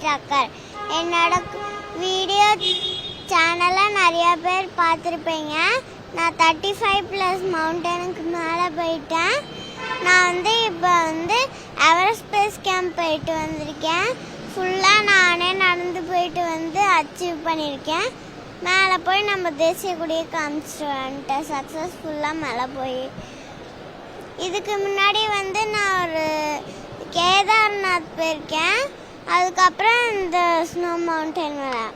Trucker. என்னோட video சேனலை நிறைய பேர் பார்த்துருப்பீங்க. நான் 35+ மவுண்டனுக்கு மேலே போயிட்டேன். நான் இப்போ எவரெஸ்ட் பேஸ் கேம்ப் போயிட்டு வந்திருக்கேன். ஃபுல்லாக நானே நடந்து போயிட்டு அச்சீவ் பண்ணியிருக்கேன். மேலே போய் நம்ம தேசிய கொடியை காமிச்சிட்டு வந்துட்டேன் சக்ஸஸ்ஃபுல்லாக மேலே போய். இதுக்கு முன்னாடி நான் ஒரு கேதார்நாத் போயிருக்கேன். அதுக்கப்புறம் இந்த ஸ்னோ மவுண்டன் மேலே.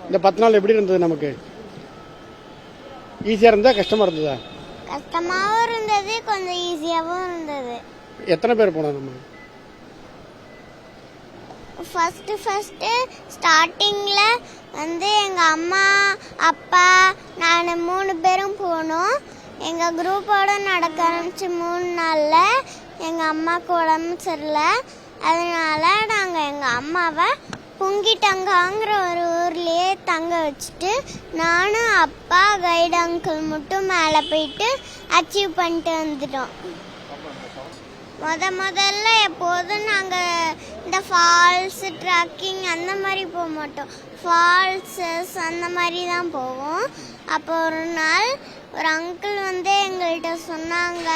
இந்த 10 நாள் எப்படி இருந்தது? நமக்கு ஈஸியாக இருந்தா கஷ்டமாக இருந்ததா? கஷ்டமாகவும் இருந்தது, கொஞ்சம் ஈஸியாகவும் இருந்தது. எத்தனை பேர் போனோம் நம்ம? ஃபஸ்ட்டு ஸ்டார்டிங்கில் எங்கள் அம்மா அப்பா நான் 3 பேரும் போனோம். எங்கள் குரூப்போடு நடக்க ஆரம்பிச்சு 3 நாளில் எங்கள் அம்மாவுக்கு உடம்பு சரியில்லை. அதனால் நாங்கள் எங்கள் அம்மாவை புங்கிட்டங்காங்கிற ஒரு ஊர்லேயே தங்க வச்சுட்டு நானும் அப்பா கைடு அங்கிள் மட்டும் மேலே போயிட்டு அச்சீவ் பண்ணிட்டு வந்துட்டோம். முதல்ல எப்போதும் நாங்கள் இந்த ஃபால்ஸு ட்ரக்கிங் அந்த மாதிரி போக மாட்டோம். ஃபால்ஸஸ் அந்த மாதிரி தான் போவோம். அப்போ ஒரு நாள் ஒரு அங்கிள் எங்கள்கிட்ட சொன்னாங்க,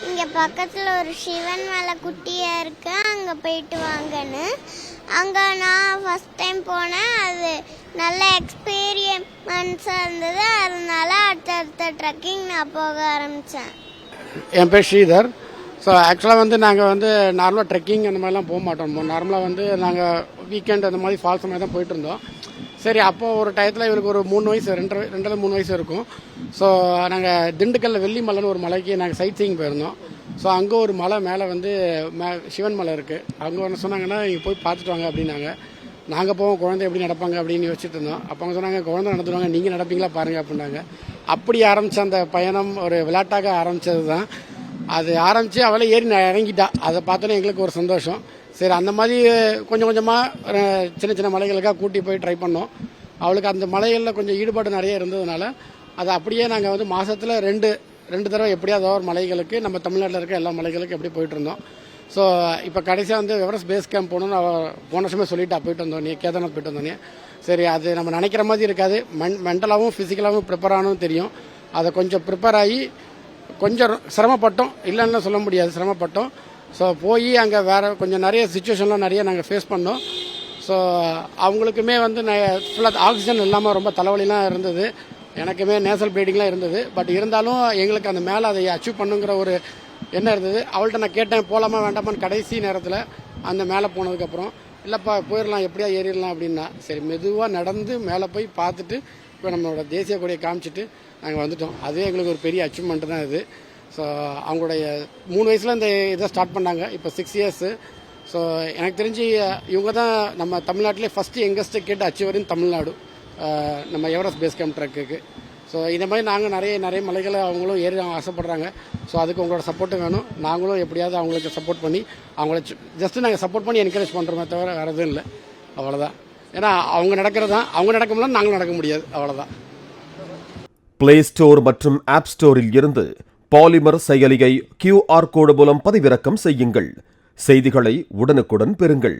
இங்கே பக்கத்தில் ஒரு சிவன் மலை குட்டியாக இருக்கு, அங்கே போயிட்டு வாங்கன்னு. அங்கே நான் ஃபஸ்ட் டைம் போனேன். அது நல்ல எக்ஸ்பீரியன்ஸாக இருந்தது. அதனால அடுத்தடுத்த ட்ரக்கிங் நான் போக ஆரம்பித்தேன். என் பேர் ஸ்ரீதர். ஸோ ஆக்சுவலாக நாங்கள் நார்மலாக ட்ரெக்கிங் அந்த மாதிரிலாம் போக மாட்டோம். நார்மலாக நாங்கள் வீக்கெண்ட் அந்த மாதிரி ஃபால்ஸ் மாதிரி தான் போயிட்டு இருந்தோம். சரி, அப்போது ஒரு டயத்தில் இவருக்கு ஒரு 3 வயசு 2-3 வயசு இருக்கும். ஸோ நாங்கள் திண்டுக்கல்லில் வெள்ளிமலைன்னு ஒரு மலைக்கு நாங்கள் சைட் சீயிங் போயிருந்தோம். ஸோ அங்கே ஒரு மலை மேலே சிவன் மலை இருக்குது. அங்கே ஒன்று சொன்னாங்கன்னா இங்கே போய் பார்த்துட்டு வாங்க அப்படின்னாங்க. நாங்கள் போவோம், குழந்தை எப்படி நடப்பாங்க அப்படின்னு யோசிச்சுட்டு இருந்தோம். அப்போ அவங்க சொன்னாங்க, குழந்தை நடத்துவாங்க, நீங்கள் நடப்பீங்களா பாருங்கள் அப்படின்னாங்க. அப்படி ஆரம்பித்த அந்த பயணம் ஒரு விளையாட்டாக ஆரம்பித்தது தான். அது ஆரம்பித்து அவளை ஏறி இறங்கிட்டா. அதை பார்த்தோன்னே எங்களுக்கு ஒரு சந்தோஷம். சரி, அந்த மாதிரி கொஞ்சம் கொஞ்சமாக சின்ன சின்ன மலைகளுக்காக கூட்டி போய் ட்ரை பண்ணோம். அவளுக்கு அந்த மலைகளில் கொஞ்சம் ஈடுபாடு நிறைய இருந்ததுனால அதை அப்படியே நாங்கள் மாதத்தில் ரெண்டு தடவை எப்படியாவது ஒரு மலைகளுக்கு நம்ம தமிழ்நாட்டில் இருக்க எல்லா மலைகளுக்கும் எப்படி போயிட்டு இருந்தோம். ஸோ இப்போ கடைசியாக எவரெஸ்ட் பேஸ் கேம்ப் போகணுன்னு அவள் போன வருஷமே சொல்லிட்டா. போயிட்டு வந்தோன்னே கேதார்நாத் போயிட்டு வந்தோன்னே. சரி, அது நம்ம நினைக்கிற மாதிரி இருக்காது. மென்டலாகவும் ஃபிசிக்கலாகவும் ப்ரிப்பேர் ஆகணும்னு தெரியும். அதை கொஞ்சம் ப்ரிப்பேர் ஆகி கொஞ்சம் சிரமப்பட்டோம், இல்லைன்னு சொல்ல முடியாது, சிரமப்பட்டோம். ஸோ போய் அங்கே வேறு கொஞ்சம் நிறைய சுச்சுவேஷன்லாம் நிறைய நாங்கள் ஃபேஸ் பண்ணோம். ஸோ அவங்களுக்குமே ஃபுல்லாக ஆக்சிஜன் இல்லாமல் ரொம்ப தலைவலிலாம் இருந்தது. எனக்குமே நேசல் ப்ளீடிங்லாம் இருந்தது. பட் இருந்தாலும் எங்களுக்கு அந்த மேலே அதை அச்சீவ் பண்ணுங்கிற ஒரு எண்ணம் இருந்தது. அவள்கிட்ட நான் கேட்டேன், போகலாமா வேண்டாமான்னு. கடைசி நேரத்தில் அந்த மேலே போனதுக்கப்புறம், இல்லைப்பா போயிடலாம், எப்படியா ஏறிடலாம் அப்படின்னா. சரி, மெதுவாக நடந்து மேலே போய் பார்த்துட்டு இப்போ நம்மளோட தேசிய கொடியை காமிச்சிட்டு நாங்கள் வந்துட்டோம். அதுவே எங்களுக்கு ஒரு பெரிய அச்சீவ்மெண்ட் தான் இது. ஸோ அவங்களுடைய 3 வயசில் இந்த இதை ஸ்டார்ட் பண்ணாங்க. இப்போ 6 இயர்ஸு. ஸோ எனக்கு தெரிஞ்சு இவங்க தான் நம்ம தமிழ்நாட்டிலே ஃபஸ்ட்டு யங்கஸ்ட் கிட் அச்சீவர் இன் தமிழ்நாடு, நம்ம எவரெஸ்ட் பேஸ் கேம்ப் ட்ரக்குக்கு. ஸோ இந்த மாதிரி நாங்கள் நிறைய மலைகளை அவங்களும் ஏறி ஆசைப்படுறாங்க. ஸோ அதுக்கு உங்களோட சப்போர்ட்டு வேணும். நாங்களும் எப்படியாவது அவங்களுக்கு சப்போர்ட் பண்ணி அவங்கள ஜஸ்ட்டு நாங்கள் சப்போர்ட் பண்ணி என்கரேஜ் பண்ணுறோமே தவிர வேறு எதுவும் இல்லை. அவ்வளோதான். ஏன்னா அவங்க நடக்கிறது தான், அவங்க நடக்க முடியல, நாங்களும் நடக்க முடியாது. அவ்வளோதான். பிளே ஸ்டோர் மற்றும் ஆப் ஸ்டோரில் இருந்து பாலிமர் செயலியை QR கோடு மூலம் பதிவிறக்கம் செய்யுங்கள். செய்திகளை உடனுக்குடன் பெறுங்கள்.